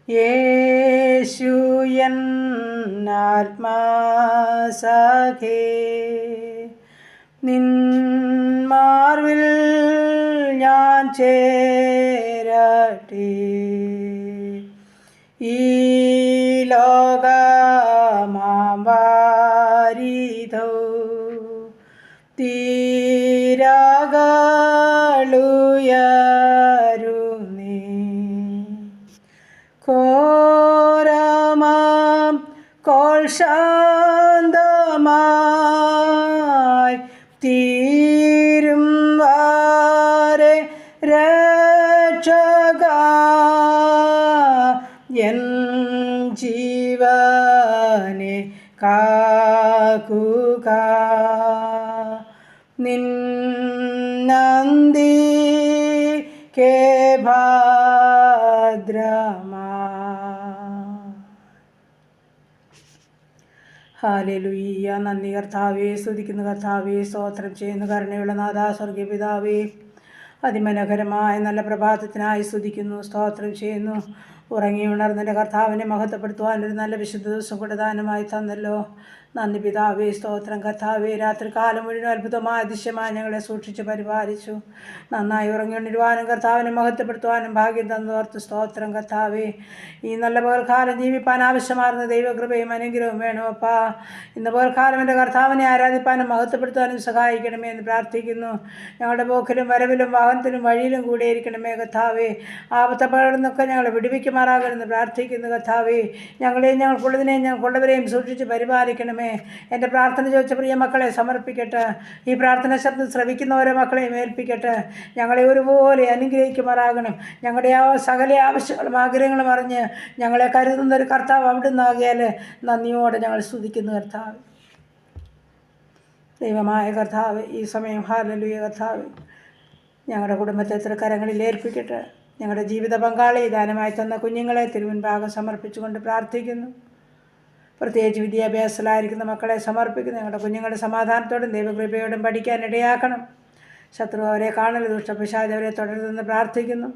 യേശു എന്നാത്മാസഖേ നിന്മാർവിൽ ഞാൻ ചേരട്ടെ. ഈ ലോകമാവാരിധൗ തീരകളുയരുന്നേ. ഘോരമാം കോൾ ശാന്തമായി തീരും വരെ രക്ഷക എൻ ജീവനെ കാക്കുക. നിന്നന്തികെ ഭദ്രമാ. ഹല്ലേലൂയ. നന്ദി കർത്താവേ, സ്തുതിക്കുന്നു കർത്താവേ, സ്തോത്രം ചെയ്യുന്നു കരുണയുള്ള നാഥാ സ്വർഗീയ പിതാവേ. അതിമനോഹരമായ നല്ല പ്രഭാതത്തിനായി സ്തുതിക്കുന്നു, സ്തോത്രം ചെയ്യുന്നു. ഉറങ്ങി ഉണർന്നതിൻ്റെ കർത്താവിനെ മഹത്വപ്പെടുത്തുവാൻ ഒരു നല്ല വിശുദ്ധ ദിവസം കൂടെ ദാനമായി തന്നല്ലോ. നന്ദി പിതാവേ, സ്തോത്രം കർത്താവേ. രാത്രി കാലം മുഴുവൻ അത്ഭുതമായ അതിശയമായി ഞങ്ങളെ സൂക്ഷിച്ച് പരിപാലിച്ചു. നന്നായി ഉറങ്ങി ഉണരുവാനും കർത്താവിനെ മഹത്വപ്പെടുത്തുവാനും ഭാഗ്യം തന്നോർത്ത് സ്തോത്രം കർത്താവേ. ഈ നല്ല പകൽക്കാലം ജീവിപ്പാൻ ആവശ്യമാർന്ന ദൈവകൃപയും അനുഗ്രഹവും വേണമപ്പാ. ഇന്ന് പകൽക്കാലം എൻ്റെ കർത്താവിനെ ആരാധിപ്പാനും മഹത്വപ്പെടുത്താനും സഹായിക്കണമേ എന്ന് പ്രാർത്ഥിക്കുന്നു. ഞങ്ങളുടെ പോക്കിലും വരവിലും വാഹനത്തിലും വഴിയിലും കൂടെയിരിക്കണമേ കർത്താവേ. ആപത്തപ്പെടുന്നൊക്കെ ഞങ്ങളെ വിടുവിക്കുമാറാകണമെന്ന് പ്രാർത്ഥിക്കുന്നു കർത്താവേ. ഞങ്ങളെയും ഞങ്ങൾക്കുള്ളതിനെയും ഞങ്ങൾക്കുള്ളവരെയും സൂക്ഷിച്ച് പരിപാലിക്കണമേ. എൻ്റെ പ്രാർത്ഥന ചോദിച്ച പ്രിയ മക്കളെ സമർപ്പിക്കട്ടെ. ഈ പ്രാർത്ഥന ശബ്ദം ശ്രവിക്കുന്ന ഓരോ മക്കളെയും ഏൽപ്പിക്കട്ടെ. ഞങ്ങളെ ഒരുപോലെ അനുഗ്രഹിക്കുമാറാകണം. ഞങ്ങളുടെ സകല ആവശ്യങ്ങളും ആഗ്രഹങ്ങളും അറിഞ്ഞ് ഞങ്ങളെ കരുതുന്ന ഒരു കർത്താവ് അവിടുന്നാകിയാൽ നന്ദിയോടെ ഞങ്ങൾ സ്തുതിക്കുന്നു കർത്താവ്. ദൈവമായ കർത്താവ്, ഈ സമയം ഹല്ലേലൂയ കർത്താവ്, ഞങ്ങളുടെ കുടുംബത്തെ തൃക്കരങ്ങളിൽ ഏൽപ്പിക്കട്ടെ. ഞങ്ങളുടെ ജീവിത പങ്കാളി ദാനമായി തന്ന കുഞ്ഞുങ്ങളെ തിരുമുൻപാകെ സമർപ്പിച്ചുകൊണ്ട് പ്രാർത്ഥിക്കുന്നു. പ്രത്യേകിച്ച് വിദ്യാഭ്യാസത്തിലായിരിക്കുന്ന മക്കളെ സമർപ്പിക്കുന്നു. ഞങ്ങളുടെ കുഞ്ഞുങ്ങളുടെ സമാധാനത്തോടും ദൈവകൃപയോടും പഠിക്കാൻ ഇടയാക്കണം. ശത്രു അവരെ കാണൽ, ദുഷ്ടപിശാച് അവരെ തുടരുതെന്ന് പ്രാർത്ഥിക്കുന്നു.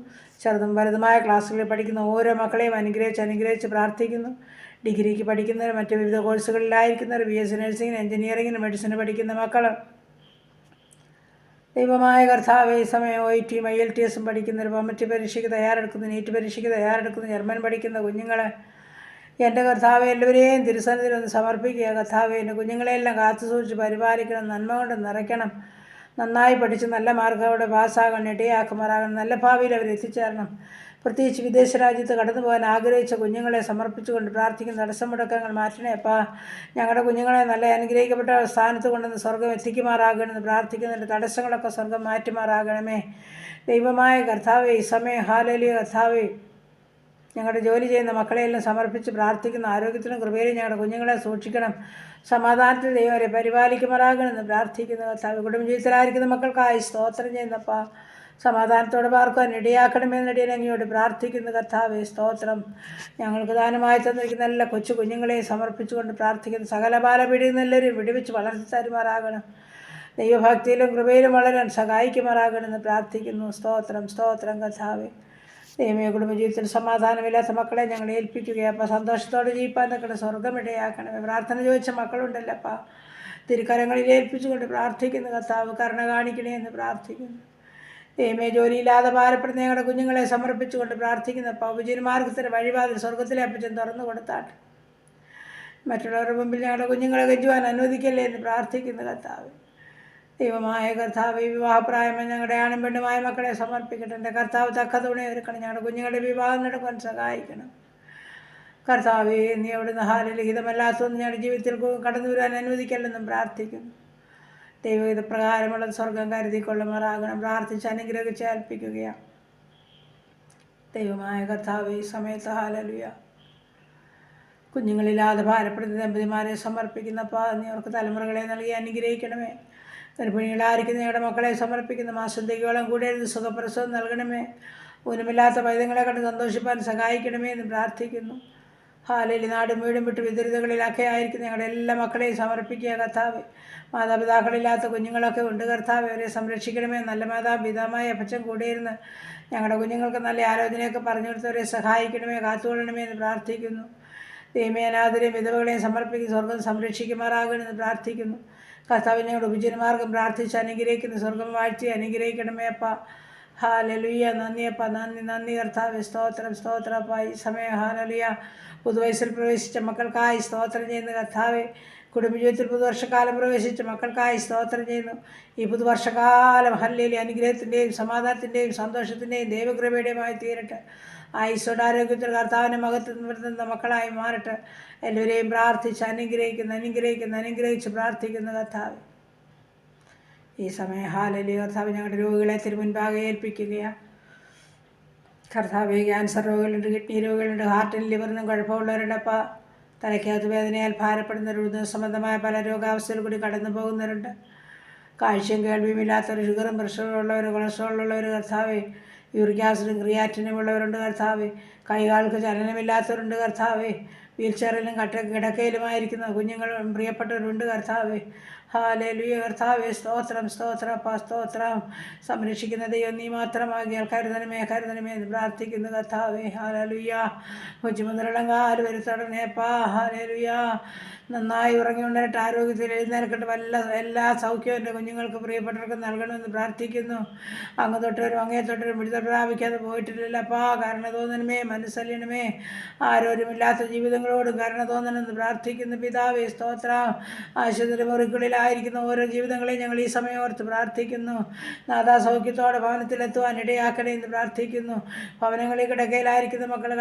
ചെറുതും വലുതുമായ ക്ലാസ്സുകളിൽ പഠിക്കുന്ന ഓരോ മക്കളെയും അനുഗ്രഹിച്ച് പ്രാർത്ഥിക്കുന്നു. ഡിഗ്രിക്ക് പഠിക്കുന്നവർ, മറ്റ് വിവിധ കോഴ്സുകളിലായിരിക്കുന്നവർ, BSc നഴ്സിംഗിന്, എഞ്ചിനീയറിങ്ങിന്, മെഡിസിന് പഠിക്കുന്ന മക്കൾ, ദൈവമായ കർത്താവ്, ഈ സമയം OIT IELTS പഠിക്കുന്നവർ, മറ്റ് പരീക്ഷയ്ക്ക് തയ്യാറെടുക്കുന്നു, നീറ്റ് പരീക്ഷയ്ക്ക് തയ്യാറെടുക്കുന്നു, ജർമ്മൻ പഠിക്കുന്ന കുഞ്ഞുങ്ങളെ എൻ്റെ കർത്താവ് എല്ലാവരെയും തിരുസന്നിധിയിൽ ഒന്ന് സമർപ്പിക്കുക. കർത്താവ്, എൻ്റെ കുഞ്ഞുങ്ങളെയെല്ലാം കാത്തു സൂക്ഷിച്ച് പരിപാലിക്കണം, നന്മ കൊണ്ട് നിറയ്ക്കണം. നന്നായി പഠിച്ച് നല്ല മാർക്കോടെ പാസ്സാകണം, ഇടയാക്കുമാറാകണം. നല്ല ഭാവിയിൽ അവർ എത്തിച്ചേരണം. പ്രത്യേകിച്ച് വിദേശ രാജ്യത്ത് കടന്നു പോകാൻ ആഗ്രഹിച്ച കുഞ്ഞുങ്ങളെ സമർപ്പിച്ചുകൊണ്ട് പ്രാർത്ഥിക്കുന്ന തടസ്സം മുടക്കങ്ങൾ മാറ്റണേ അപ്പാ. ഞങ്ങളുടെ കുഞ്ഞുങ്ങളെ നല്ല അനുഗ്രഹിക്കപ്പെട്ട സ്ഥാനത്ത് കൊണ്ടുവന്ന് സ്വർഗം എത്തിക്കുമാറാകണമെന്ന് പ്രാർത്ഥിക്കുന്നതിൻ്റെ തടസ്സങ്ങളൊക്കെ സ്വർഗം മാറ്റുമാറാകണമേ. ദൈവമായ കർത്താവേ, ഈ സമയം ഹല്ലേലൂയ കർത്താവേ, ഞങ്ങളുടെ ജോലി ചെയ്യുന്ന മക്കളെയെല്ലാം സമർപ്പിച്ച് പ്രാർത്ഥിക്കുന്ന ആരോഗ്യത്തിനും കൃപയിലും ഞങ്ങളുടെ കുഞ്ഞുങ്ങളെ സൂക്ഷിക്കണം. സമാധാനത്തിൽ ദൈവം അവരെ പരിപാലിക്കുമാറാകണമെന്ന് പ്രാർത്ഥിക്കുന്നു കർത്താവ്. കുടുംബജീവിതത്തിലായിരിക്കുന്ന മക്കൾക്കായി സ്തോത്രം ചെയ്യുന്നപ്പാ. സമാധാനത്തോടെ പാർക്കുവാൻ ഇടയാക്കണമെന്നിടയിൽ അങ്ങയോട് പ്രാർത്ഥിക്കുന്നു കർത്താവേ. സ്തോത്രം. ഞങ്ങൾക്ക് ദാനമായി തന്നിരിക്കുന്ന എല്ലാ കൊച്ചു കുഞ്ഞുങ്ങളെയും സമർപ്പിച്ചുകൊണ്ട് പ്രാർത്ഥിക്കുന്നു. സകല ബാലപീഠികളെല്ലാവരും വിടുവിച്ച് വളർത്തി തരുമാറാകണം. ദൈവഭക്തിയിലും കൃപയിലും വളരാൻ സഹായിക്കുമാറാകണമെന്ന് പ്രാർത്ഥിക്കുന്നു. സ്തോത്രം സ്തോത്രം കർത്താവേ. ദൈവമേ, കുടുംബജീവിതത്തിൽ സമാധാനമില്ലാത്ത മക്കളെ ഞങ്ങൾ ഏൽപ്പിക്കുകയാണ്. അപ്പോൾ സന്തോഷത്തോടെ ജീവിപ്പാൻ നിൽക്കുന്ന സ്വർഗം ഇടയാക്കണമേ. പ്രാർത്ഥന ചോദിച്ച മക്കളുണ്ടല്ലപ്പാ, തിരുക്കരങ്ങളിൽ ഏൽപ്പിച്ചുകൊണ്ട് പ്രാർത്ഥിക്കുന്നു കർത്താവ്. കരുണ കാണിക്കണേ എന്ന് പ്രാർത്ഥിക്കുന്നു. ദൈവമേ, ജോലിയില്ലാതെ ഭാരപ്പെടുന്ന ഞങ്ങളുടെ കുഞ്ഞുങ്ങളെ സമർപ്പിച്ചുകൊണ്ട് പ്രാർത്ഥിക്കുന്നപ്പോൾ ഉപജീവനമാർഗത്തിൻ്റെ വഴിവാതിൽ സ്വർഗത്തിലെ അപ്പച്ചൻ തുറന്നു കൊടുത്താട്ടെ. മറ്റുള്ളവരുടെ മുമ്പിൽ ഞങ്ങളുടെ കുഞ്ഞുങ്ങളെ ഗഞ്ചുവാൻ അനുവദിക്കല്ലേ എന്ന് പ്രാർത്ഥിക്കുന്നു കർത്താവ്. ദൈവമായ കർത്താവ്, വിവാഹപ്രായമായ ഞങ്ങളുടെ ആണും പെണ്ണുമായ മക്കളെ സമർപ്പിക്കട്ടെ. എൻ്റെ കർത്താവ് തക്ക തുണി ഒരുക്കണം. ഞങ്ങളുടെ കുഞ്ഞുങ്ങളുടെ വിവാഹം നടക്കാൻ സഹായിക്കണം കർത്താവേ. നീ അവിടുന്ന് ഹാലലിഖിതമല്ലാത്തൊന്നും ഞങ്ങളുടെ ജീവിതത്തിൽ കടന്നു വരാൻ അനുവദിക്കല്ലെന്നും പ്രാർത്ഥിക്കുന്നു. ദൈവഹിത പ്രകാരമുള്ള സ്വർഗം കരുതിക്കൊള്ളുമാറാകണം. പ്രാർത്ഥിച്ച് അനുഗ്രഹിച്ച് ഏൽപ്പിക്കുകയാണ്. ദൈവമായ കർത്താവ്, ഈ സമയത്ത് ഹല്ലേലൂയ കുഞ്ഞുങ്ങളില്ലാതെ ഭാരപ്പെടുന്ന ദമ്പതിമാരെ സമർപ്പിക്കുന്നപ്പോൾ നീ അവർക്ക് തലമുറകളെ നൽകി അനുഗ്രഹിക്കണമേ. ഗർഭിണികളായിരിക്കുന്ന ഞങ്ങളുടെ മക്കളെ സമർപ്പിക്കുന്ന മാസം തികയോളം കൂടെ സുഖപ്രസവം നൽകണമേ. ഊനമില്ലാത്ത പൈതങ്ങളെ കണ്ട് സന്തോഷിപ്പാൻ സഹായിക്കണമേ എന്ന് പ്രാർത്ഥിക്കുന്നു. ഹാലലി നാടും വീടും വിട്ട് വിദുരിതകളിലൊക്കെ ആയിരിക്കുന്ന ഞങ്ങളുടെ എല്ലാ മക്കളെയും സമർപ്പിക്കുക കർത്താവ്. മാതാപിതാക്കളില്ലാത്ത കുഞ്ഞുങ്ങളൊക്കെ ഉണ്ട് കർത്താവ്, അവരെ സംരക്ഷിക്കണമേ. നല്ല മാതാപിതാമായ അപ്പച്ചൻ കൂടെയിരുന്ന് ഞങ്ങളുടെ കുഞ്ഞുങ്ങൾക്ക് നല്ല ആലോചനയൊക്കെ പറഞ്ഞു കൊടുത്തവരെ സഹായിക്കണമേ, കാത്തുകൊള്ളണമേ എന്ന് പ്രാർത്ഥിക്കുന്നു. ദൈവമേ, അനാഥരെയും വിധവകളെയും സമർപ്പിക്കുന്ന സ്വർഗം സംരക്ഷിക്കുമാറാകണമെന്ന് പ്രാർത്ഥിക്കുന്നു. കർത്താവ് ഞങ്ങളുടെ ഉപജീവനമാർഗം പ്രാർത്ഥിച്ച് അനുഗ്രഹിക്കുന്ന സ്വർഗം വാഴ്ത്തി അനുഗ്രഹിക്കണമേ അപ്പ. ഹാലലുയ്യ. നന്ദിയപ്പ, നന്ദി കർത്താവ്. സ്തോത്രം സ്തോത്രപ്പ. ഈ സമയം ഹാലലുയ്യ പുതുവയസ്സിൽ പ്രവേശിച്ച മക്കൾക്കായി സ്തോത്രം ചെയ്യുന്ന കർത്താവെ. കുടുംബജീവിതത്തിൽ പുതുവർഷക്കാലം പ്രവേശിച്ച മക്കൾക്കായി സ്തോത്രം ചെയ്യുന്നു. ഈ പുതുവർഷകാലം ഹല്ലേലൂയ അനുഗ്രഹത്തിൻ്റെയും സമാധാനത്തിൻ്റെയും സന്തോഷത്തിൻ്റെയും ദൈവകൃപയുടെയുമായി തീരട്ടെ. ആയുസ്സോടാരോഗ്യത്തിൽ കർത്താവിനെ മഹത്വം വരുത്തുന്ന മക്കളായി മാറട്ടെ. എല്ലാവരെയും പ്രാർത്ഥിച്ച് അനുഗ്രഹിച്ച് പ്രാർത്ഥിക്കുന്ന കർത്താവ്. ഈ സമയം ഹാലലുയ്യ കർത്താവ് ഞങ്ങളുടെ രോഗികളെ തിരുമുൻപാകെ ഏൽപ്പിക്കുകയാണ്. കർത്താവ്, ക്യാൻസർ രോഗികളുണ്ട്, കിഡ്നി രോഗികളുണ്ട്, ഹാർട്ടിനും ലിവറിനും കുഴപ്പമുള്ളവരുണ്ടപ്പ. തലയ്ക്കകത്ത് വേദനയാൽ ഭാരപ്പെടുന്നവരുണ്ട്, സംബന്ധമായ പല രോഗാവസ്ഥയിൽ കൂടി കടന്നു പോകുന്നവരുണ്ട്. കാഴ്ചയും കേൾവിയും ഇല്ലാത്തവർ, ഷുഗറും പ്രഷറും ഉള്ളവർ, കൊളസ്ട്രോളുള്ളവർ കർത്താവെ, യൂറിക് ആസിഡും ക്രിയാറ്റിനും ഉള്ളവരുണ്ട് കർത്താവെ. കൈകാൽക്ക് ചലനമില്ലാത്തവരുണ്ട് കർത്താവെ. വീൽ ചെയറിലും കിടക്കയിലുമായിരിക്കുന്ന കുഞ്ഞുങ്ങളും പ്രിയപ്പെട്ടവരുണ്ട് കർത്താവെ. ഹാലലുയ കർത്താവെ. സ്തോത്രം സ്തോത്രം. സംരക്ഷിക്കുന്ന ദൈവം നീ മാത്രമാകിയാൽ കരുതണമേ എന്ന് പ്രാർത്ഥിക്കുന്നു കർത്താവെ. ഹാലലുയ. കൊച്ചുമുതലങ്കാല് വരുത്തടണേപ്പാ. ഹാലലുയ. നന്നായി ഉറങ്ങി ഉണരട്ടെ, ആരോഗ്യത്തിൽ എഴുന്നേൽക്കട്ടെ. എല്ലാ സൗഖ്യവും എൻ്റെ കുഞ്ഞുങ്ങൾക്ക് പ്രിയപ്പെട്ടവർക്ക് നൽകണമെന്ന് പ്രാർത്ഥിക്കുന്നു. അങ്ങ് തൊട്ടവരും അങ്ങേ തൊട്ടവരും വിടുതൽ പ്രാപിക്കാതെ പോയിട്ടില്ലല്ലപ്പാ. കരുണ തോന്നണമേ, മനസ്സലിയണമേ. ആരോരുമില്ലാത്ത ജീവിതങ്ങളോടും കരുണ തോന്നണമെന്ന് പ്രാർത്ഥിക്കുന്നു പിതാവേ. സ്തോത്രം. ആശുപത്രി മുറികളിലായിരിക്കുന്ന ഓരോ ജീവിതങ്ങളെയും ഞങ്ങൾ ഈ സമയം ഓർത്ത് പ്രാർത്ഥിക്കുന്നു. നാഥാ, സൗഖ്യത്തോടെ ഭവനത്തിലെത്തുവാൻ ഇടയാക്കണേ എന്ന് പ്രാർത്ഥിക്കുന്നു. ഭവനങ്ങളിൽ കിടക്കയിലായിരിക്കുന്ന മക്കൾ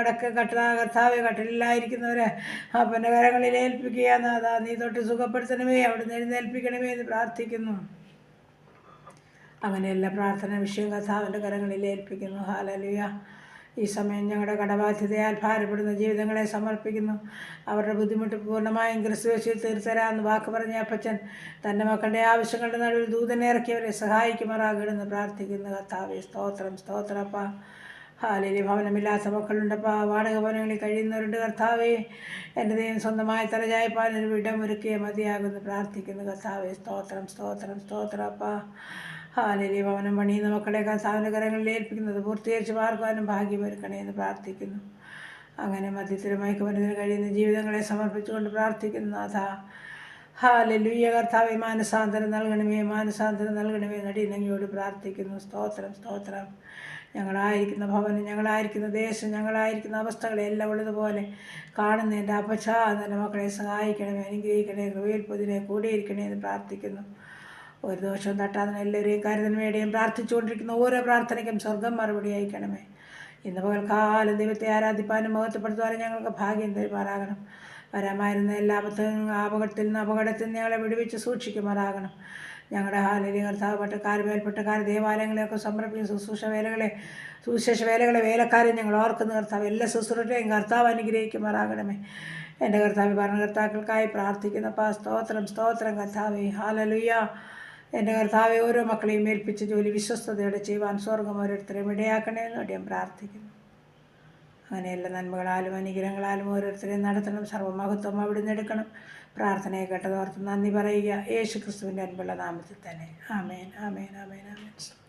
കർത്താവെ, കട്ടിലിലായിരിക്കുന്നവരെ അപ്പൻ്റെ കരങ്ങളിൽ ഏൽപ്പിക്കുക. നാഥാ, നീ തൊട്ട് സുഖപ്പെടുത്തണമേ, അവിടുന്ന് എഴുന്നേൽപ്പിക്കണമേ എന്ന് പ്രാർത്ഥിക്കുന്നു. അങ്ങനെ എല്ലാ പ്രാർത്ഥന വിഷയം കർത്താവിൻ്റെ കരങ്ങളിൽ ഏൽപ്പിക്കുന്നു. ഹാലലുയ. ഈ സമയം ഞങ്ങളുടെ കടബാധ്യതയാൽ ഭാരപ്പെടുന്ന ജീവിതങ്ങളെ സമർപ്പിക്കുന്നു. അവരുടെ ബുദ്ധിമുട്ട് പൂർണ്ണമായും ക്രിസ്തുവേശുവിൽ തീർത്തരാമെന്ന് വാക്ക് പറഞ്ഞ അപ്പച്ചൻ തൻ്റെ മക്കളുടെ ആവശ്യങ്ങളുടെ നടുവിൽ ദൂതനെ ഇറക്കിയവരെ സഹായിക്കുമാറാകണമെന്ന് പ്രാർത്ഥിക്കുന്നു കർത്താവേ. സ്തോത്രപ്പ. ഹാലലി. ഭവനമില്ലാത്ത മക്കളുണ്ടപ്പാ, വാടക ഭവനങ്ങളിൽ കഴിയുന്നവരുണ്ട് കർത്താവേ. എൻ്റെ ദൈവം സ്വന്തമായി തലചായ്പാൻ ഒരു ഇടമൊരുക്കിയ മതിയാകുമെന്ന് പ്രാർത്ഥിക്കുന്നു കർത്താവേ. സ്തോത്രപ്പ. ഹാലലി. ഭവനം പണിയുന്ന മക്കളെ കർത്താവിൻ്റെ കരങ്ങളിൽ ഏൽപ്പിക്കുന്നത് പൂർത്തീകരിച്ച് പാർക്കുവാനും ഭാഗ്യമൊരുക്കണേ എന്ന് പ്രാർത്ഥിക്കുന്നു. അങ്ങനെ മധ്യത്തിൽ മയക്കുമരുന്നിന് കഴിയുന്ന ജീവിതങ്ങളെ സമർപ്പിച്ചുകൊണ്ട് പ്രാർത്ഥിക്കുന്നു നാഥ. ഹാലലുയ്യ കർത്താവേ, മാനസാന്തരം നൽകണമേ നടിനങ്ങിയോട് പ്രാർത്ഥിക്കുന്നു. സ്തോത്രം. ഞങ്ങളായിരിക്കുന്ന ഭവനം, ഞങ്ങളായിരിക്കുന്ന ദേശം, ഞങ്ങളായിരിക്കുന്ന അവസ്ഥകളെല്ലാം ഉള്ളതുപോലെ കാണുന്ന എൻ്റെ അപ്പച്ചാ, എൻ്റെ മക്കളെ സഹായിക്കണമേ, അനുഗ്രഹിക്കണേ, കൃപയിൽ പൊതിനെ കൂടിയിരിക്കണേ എന്ന് പ്രാർത്ഥിക്കുന്നു. ഒരു ദോഷവും തട്ടാതെ എല്ലാവരെയും കരുതണമേടെയും പ്രാർത്ഥിച്ചുകൊണ്ടിരിക്കുന്ന ഓരോ പ്രാർത്ഥനയ്ക്കും സ്വർഗം മറുപടി അയക്കണമേ. ഇന്ന് പകൽക്കാലം ദൈവത്തെ ആരാധിപ്പാനും മഹത്വപ്പെടുത്തുവാനും ഞങ്ങൾക്ക് ഭാഗ്യം തരുമാറാകണം. വരാമായിരുന്ന എല്ലാ അപകടത്തിൽ നിന്ന് ഞങ്ങളെ വിടുവിച്ച് സൂക്ഷിക്കുമാറാകണം. ഞങ്ങളുടെ ഹാലലി കർത്താവ്, മേൽപ്പെട്ടക്കാർ ദേവാലയങ്ങളെയൊക്കെ സമർപ്പിക്കുന്ന സുവിശേഷ വേലകളെ വേലക്കാരെ ഞങ്ങൾ ഓർക്കുന്ന കർത്താവ്, എല്ലാ ശുശ്രൂഷയും കർത്താവ് അനുഗ്രഹിക്കുമാറാകണമേ. എൻ്റെ കർത്താവ്, ഭരണകർത്താക്കൾക്കായി പ്രാർത്ഥിക്കുന്നപ്പാ. സ്തോത്രം കർത്താവേ. ഹാലലുയ്യ. എൻ്റെ കർത്താവെ, ഓരോ മക്കളെയും ഏൽപ്പിച്ച ജോലി വിശ്വസ്തയോടെ ചെയ്യുവാൻ സ്വർഗം ഓരോരുത്തരെയും ഇടയാക്കണമെന്ന് ഞാൻ പ്രാർത്ഥിക്കുന്നു. അങ്ങനെ എല്ലാ നന്മകളാലും അനുഗ്രഹങ്ങളാലും ഓരോരുത്തരെയും നടത്തണം. സർവ്വമഹത്വം അവിടുന്ന് എടുക്കണം. പ്രാർത്ഥനയെ കേട്ടതോർത്ത് നന്ദി പറയുക. യേശു ക്രിസ്തുവിൻ്റെ അൻപുള്ള നാമത്തിൽ തന്നെ. ആമേൻ.